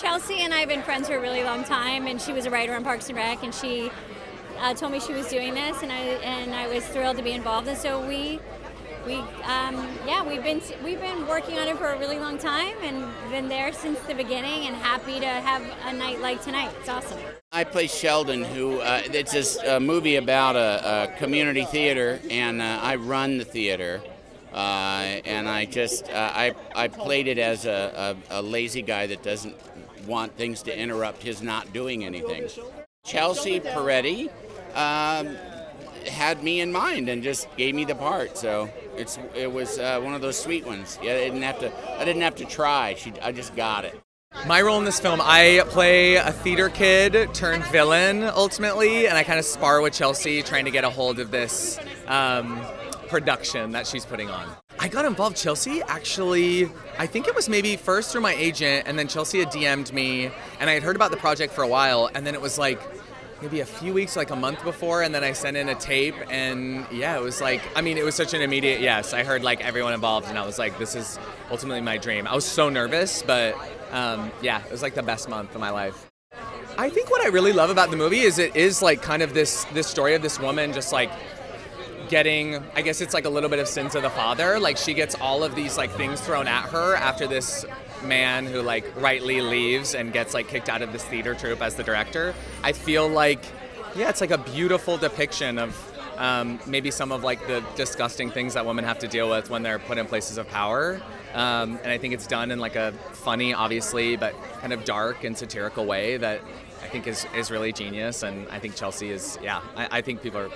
Chelsea and I have been friends for a really long time, and she was a writer on Parks and Rec, and she told me she was doing this, and I was thrilled to be involved. And so we've been working on it for a really long time, and been there since the beginning, and happy to have a night like tonight. It's awesome. I play Sheldon, who it's a movie about a community theater, and I run the theater. And I played it as a lazy guy that doesn't want things to interrupt his not doing anything. Chelsea Peretti had me in mind and just gave me the part, so it was one of those sweet ones. Yeah, I didn't have to try. I just got it. My role in this film, I play a theater kid turned villain ultimately, and I kind of spar with Chelsea trying to get a hold of this production that she's putting on. I got involved, Chelsea, actually, I think it was maybe first through my agent, and then Chelsea had DM'd me, and I had heard about the project for a while, and then it was like maybe a few weeks, like a month before, and then I sent in a tape, and yeah, it was like, I mean, it was such an immediate yes. I heard like everyone involved, and I was like, this is ultimately my dream. I was so nervous, but yeah, it was like the best month of my life. I think what I really love about the movie is it is like kind of this story of this woman just like getting, I guess it's like a little bit of sins of the father. Like she gets all of these like things thrown at her after this man who like rightly leaves and gets like kicked out of this theater troupe as the director. I feel like, yeah, it's like a beautiful depiction of maybe some of like the disgusting things that women have to deal with when they're put in places of power. And I think it's done in like a funny, obviously, but kind of dark and satirical way that I think is really genius. And I think Chelsea is, yeah, I think people are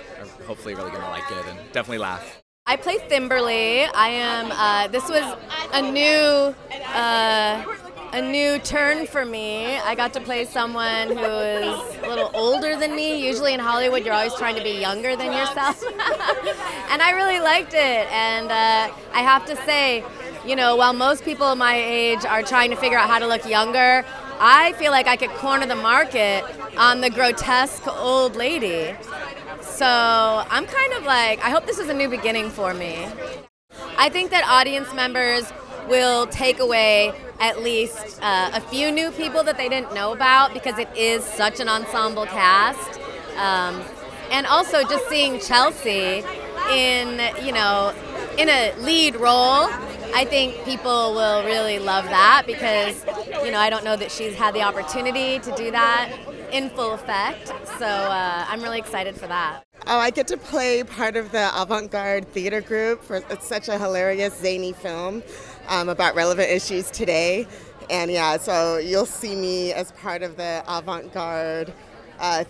hopefully really going to like it and definitely laugh. I play Thimberly. I am, this was a new turn for me. I got to play someone who is a little older than me. Usually in Hollywood, you're always trying to be younger than yourself. And I really liked it. And I have to say, you know, while most people my age are trying to figure out how to look younger, I feel like I could corner the market on the grotesque old lady. So I'm kind of like, I hope this is a new beginning for me. I think that audience members will take away at least a few new people that they didn't know about, because it is such an ensemble cast. And also just seeing Chelsea in a lead role, I think people will really love that, because, you know, I don't know that she's had the opportunity to do that in full effect. So I'm really excited for that. Oh, I get to play part of the avant-garde theater group. It's such a hilarious, zany film about relevant issues today. And yeah, so you'll see me as part of the avant-garde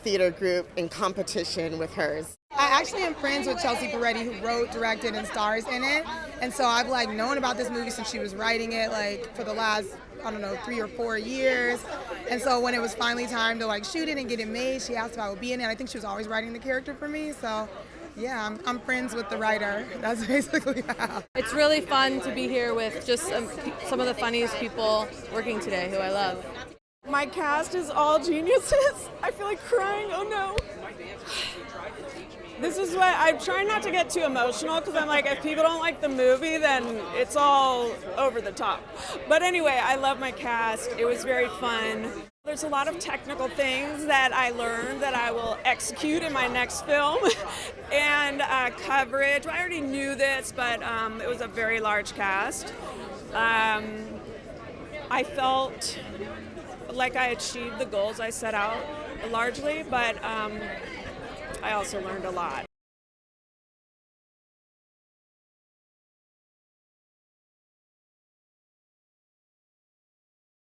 theater group in competition with hers. I actually am friends with Chelsea Peretti, who wrote, directed, and stars in it. And so I've like known about this movie since she was writing it, like for the last, I don't know, 3 or 4 years. And so when it was finally time to like shoot it and get it made, she asked if I would be in it. I think she was always writing the character for me. So yeah, I'm friends with the writer. That's basically how. It's really fun to be here with just some of the funniest people working today who I love. My cast is all geniuses. I feel like crying, oh no. This is what, I'm trying not to get too emotional, because I'm like, if people don't like the movie, then it's all over the top. But anyway, I love my cast. It was very fun. There's a lot of technical things that I learned that I will execute in my next film. And coverage, I already knew this, but it was a very large cast. I felt like I achieved the goals I set out largely, but I also learned a lot.